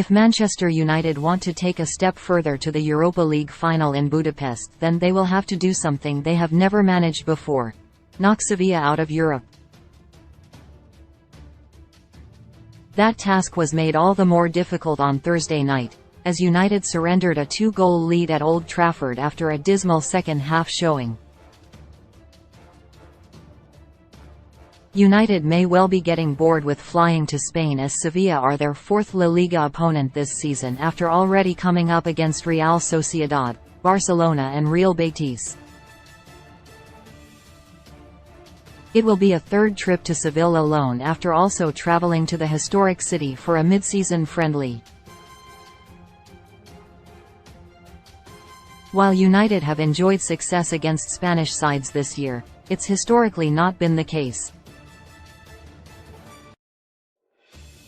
If Manchester United want to take a step further to the Europa League final in Budapest, then they will have to do something they have never managed before: knock Sevilla out of Europe. That task was made all the more difficult on Thursday night, as United surrendered a 2-goal lead at Old Trafford after a dismal second-half showing. United may well be getting bored with flying to Spain, as Sevilla are their fourth La Liga opponent this season after already coming up against Real Sociedad, Barcelona and Real Betis. It will be a third trip to Seville alone after also traveling to the historic city for a mid-season friendly. While United have enjoyed success against Spanish sides this year, it's historically not been the case.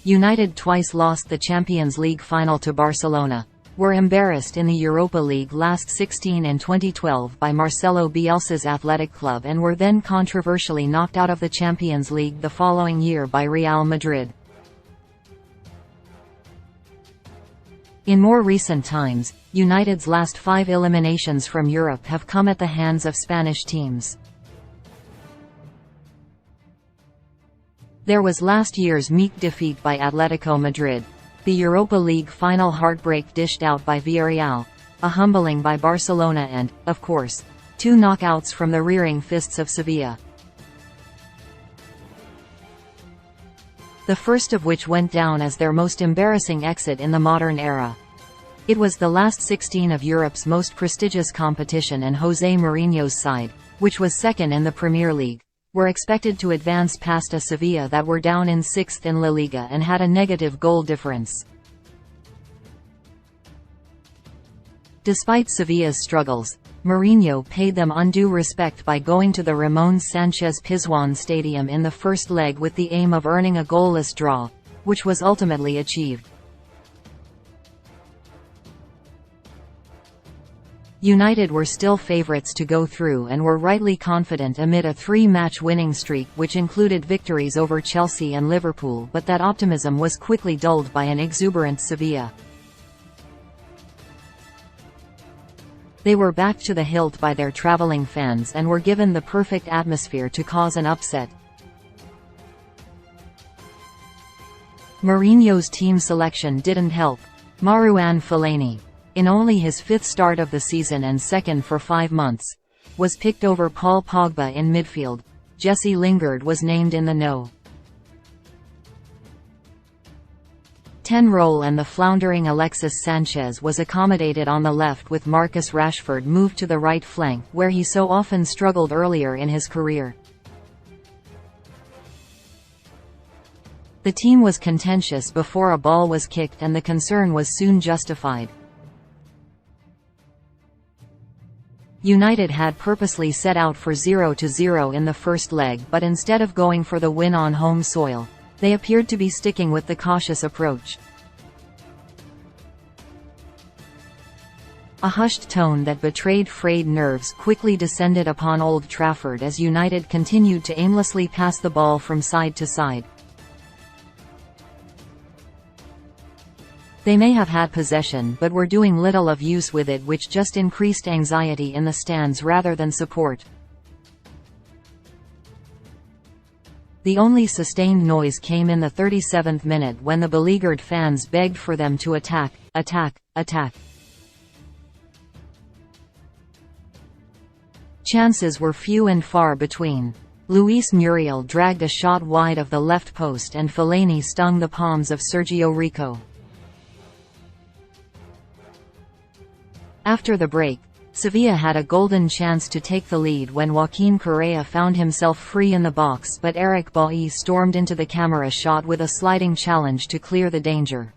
United twice lost the Champions League final to Barcelona, were embarrassed in the Europa League last 16 in 2012 by Marcelo Bielsa's Athletic Club, and were then controversially knocked out of the Champions League the following year by Real Madrid. In more recent times, United's last 5 eliminations from Europe have come at the hands of Spanish teams. There was last year's meek defeat by Atletico Madrid, the Europa League final heartbreak dished out by Villarreal, a humbling by Barcelona and, of course, 2 knockouts from the rearing fists of Sevilla. The first of which went down as their most embarrassing exit in the modern era. It was the last 16 of Europe's most prestigious competition, and José Mourinho's side, which was second in the Premier League, were expected to advance past a Sevilla that were down in 6th in La Liga and had a negative goal difference. Despite Sevilla's struggles, Mourinho paid them undue respect by going to the Ramon Sanchez Pizjuan Stadium in the first leg with the aim of earning a goalless draw, which was ultimately achieved. United were still favourites to go through and were rightly confident amid a 3-match winning streak which included victories over Chelsea and Liverpool, but that optimism was quickly dulled by an exuberant Sevilla. They were backed to the hilt by their travelling fans and were given the perfect atmosphere to cause an upset. Mourinho's team selection didn't help. Marouane Fellaini, in only his 5th start of the season and second for 5 months, was picked over Paul Pogba in midfield. Jesse Lingard was named in the No. 10 role, and the floundering Alexis Sanchez was accommodated on the left, with Marcus Rashford moved to the right flank, where he so often struggled earlier in his career. The team was contentious before a ball was kicked, and the concern was soon justified. United had purposely set out for 0-0 in the first leg, but instead of going for the win on home soil, they appeared to be sticking with the cautious approach. A hushed tone that betrayed frayed nerves quickly descended upon Old Trafford as United continued to aimlessly pass the ball from side to side. They may have had possession but were doing little of use with it, which just increased anxiety in the stands rather than support. The only sustained noise came in the 37th minute when the beleaguered fans begged for them to attack, attack, attack. Chances were few and far between. Luis Muriel dragged a shot wide of the left post and Fellaini stung the palms of Sergio Rico. After the break, Sevilla had a golden chance to take the lead when Joaquin Correa found himself free in the box, but Eric Bailly stormed into the camera shot with a sliding challenge to clear the danger.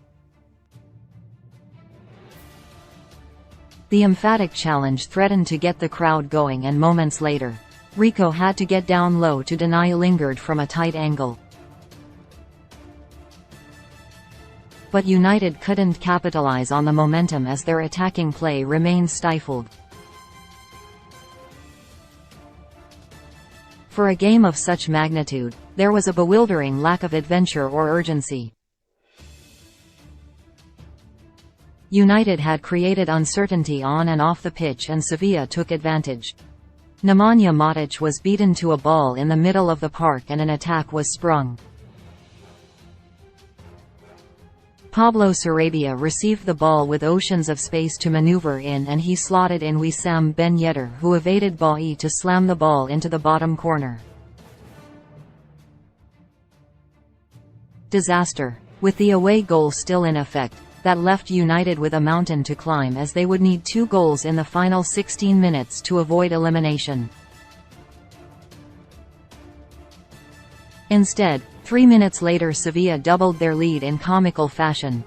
The emphatic challenge threatened to get the crowd going, and moments later, Rico had to get down low to deny Lingard from a tight angle. But United couldn't capitalize on the momentum as their attacking play remained stifled. For a game of such magnitude, there was a bewildering lack of adventure or urgency. United had created uncertainty on and off the pitch and Sevilla took advantage. Nemanja Matic was beaten to a ball in the middle of the park and an attack was sprung. Pablo Sarabia received the ball with oceans of space to maneuver in and he slotted in Wissam Ben Yedder who evaded Bailly to slam the ball into the bottom corner. Disaster. With the away goal still in effect, that left United with a mountain to climb as they would need 2 goals in the final 16 minutes to avoid elimination. Instead, 3 minutes later Sevilla doubled their lead in comical fashion.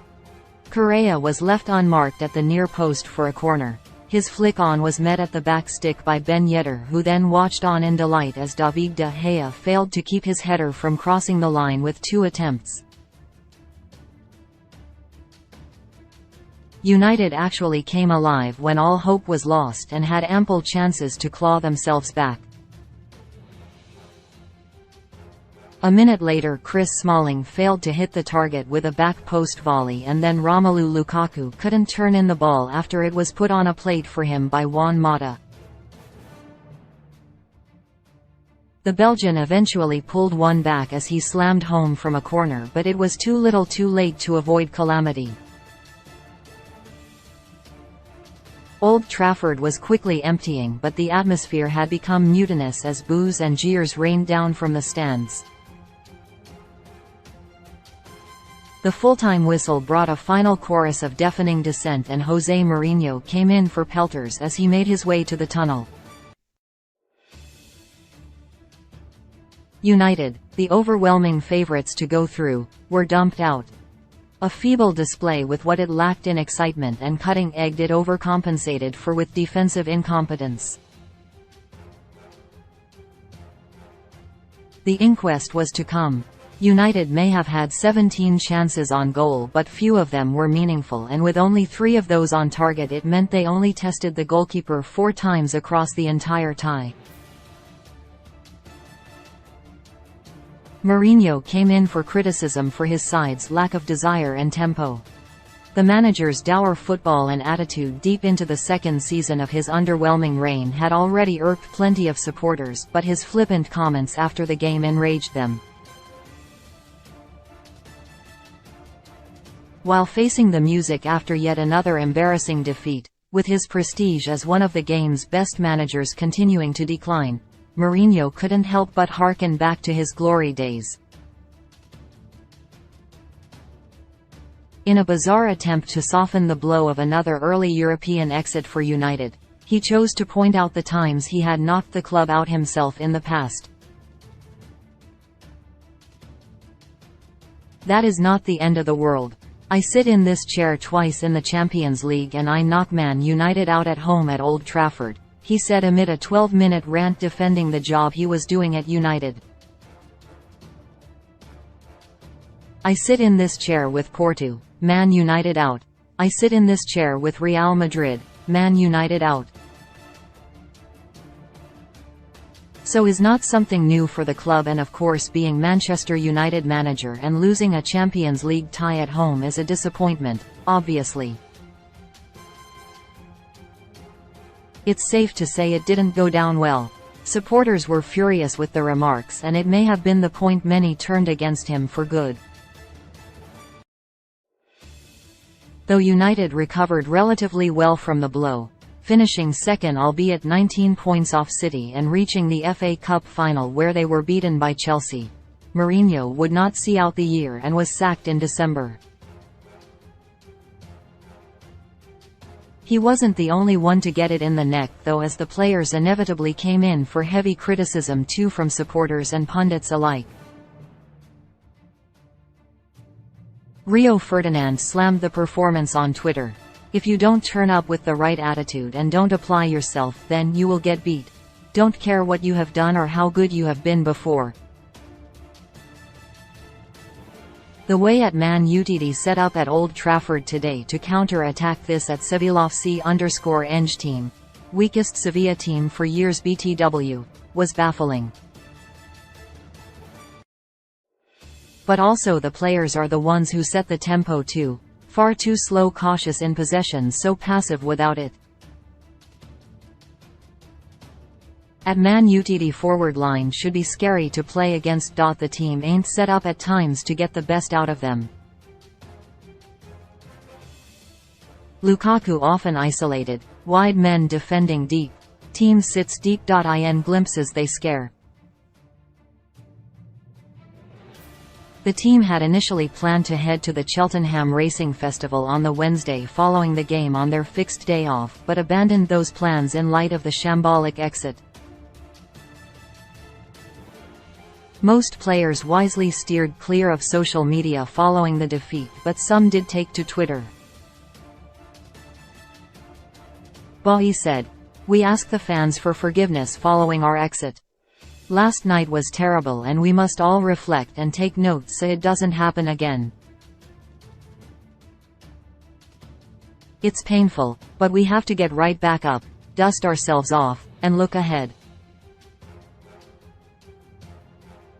Correa was left unmarked at the near post for a corner. His flick-on was met at the back stick by Ben Yedder who then watched on in delight as David De Gea failed to keep his header from crossing the line with 2 attempts. United actually came alive when all hope was lost and had ample chances to claw themselves back. A minute later Chris Smalling failed to hit the target with a back post volley and then Romelu Lukaku couldn't turn in the ball after it was put on a plate for him by Juan Mata. The Belgian eventually pulled one back as he slammed home from a corner but it was too little too late to avoid calamity. Old Trafford was quickly emptying but the atmosphere had become mutinous as boos and jeers rained down from the stands. The full-time whistle brought a final chorus of deafening dissent and José Mourinho came in for pelters as he made his way to the tunnel. United, the overwhelming favourites to go through, were dumped out. A feeble display with what it lacked in excitement and cutting-edge it overcompensated for with defensive incompetence. The inquest was to come. United may have had 17 chances on goal but few of them were meaningful and with only 3 of those on target it meant they only tested the goalkeeper 4 times across the entire tie. Mourinho came in for criticism for his side's lack of desire and tempo. The manager's dour football and attitude deep into the second season of his underwhelming reign had already irked plenty of supporters but his flippant comments after the game enraged them. While facing the music after yet another embarrassing defeat, with his prestige as one of the game's best managers continuing to decline, Mourinho couldn't help but harken back to his glory days. In a bizarre attempt to soften the blow of another early European exit for United, he chose to point out the times he had knocked the club out himself in the past. That is not the end of the world. I sit in this chair twice in the Champions League and I knock Man United out at home at Old Trafford, he said amid a 12-minute rant defending the job he was doing at United. I sit in this chair with Porto, Man United out. I sit in this chair with Real Madrid, Man United out. So is not something new for the club and of course being Manchester United manager and losing a Champions League tie at home is a disappointment, obviously. It's safe to say it didn't go down well. Supporters were furious with the remarks and it may have been the point many turned against him for good. Though United recovered relatively well from the blow, finishing second albeit 19 points off City and reaching the FA Cup final where they were beaten by Chelsea, Mourinho would not see out the year and was sacked in December. He wasn't the only one to get it in the neck though, as the players inevitably came in for heavy criticism too from supporters and pundits alike. Rio Ferdinand slammed the performance on Twitter. If you don't turn up with the right attitude and don't apply yourself, then you will get beat. Don't care what you have done or how good you have been before. The way at Man United set up at Old Trafford today to counter-attack this at Sevilla_Eng team, weakest Sevilla team for years BTW, was baffling. But also the players are the ones who set the tempo too. Far too slow, cautious in possession, so passive without it. At Man Utd forward line should be scary to play against. The team ain't set up at times to get the best out of them. Lukaku often isolated, wide men defending deep. Team sits deep. In glimpses they scare. The team had initially planned to head to the Cheltenham Racing Festival on the Wednesday following the game on their fixed day off, but abandoned those plans in light of the shambolic exit. Most players wisely steered clear of social media following the defeat, but some did take to Twitter. Bailly said, "We ask the fans for forgiveness following our exit. Last night was terrible and we must all reflect and take notes so it doesn't happen again. It's painful, but we have to get right back up, dust ourselves off, and look ahead."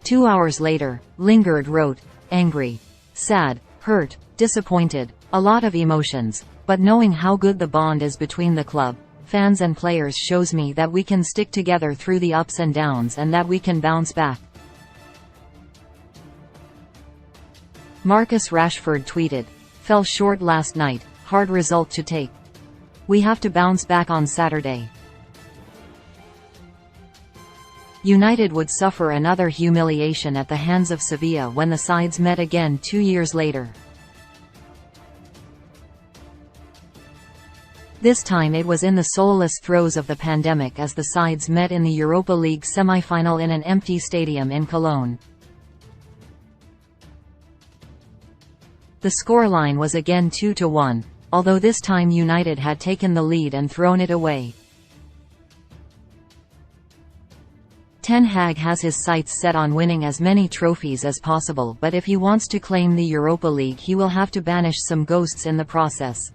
2 hours later, Lingard wrote, "Angry, sad, hurt, disappointed, a lot of emotions, but knowing how good the bond is between the club, fans and players shows me that we can stick together through the ups and downs and that we can bounce back." Marcus Rashford tweeted, "Fell short last night, hard result to take. We have to bounce back on Saturday." United would suffer another humiliation at the hands of Sevilla when the sides met again 2 years later. This time it was in the soulless throes of the pandemic as the sides met in the Europa League semi-final in an empty stadium in Cologne. The scoreline was again 2-1, although this time United had taken the lead and thrown it away. Ten Hag has his sights set on winning as many trophies as possible, but if he wants to claim the Europa League he will have to banish some ghosts in the process.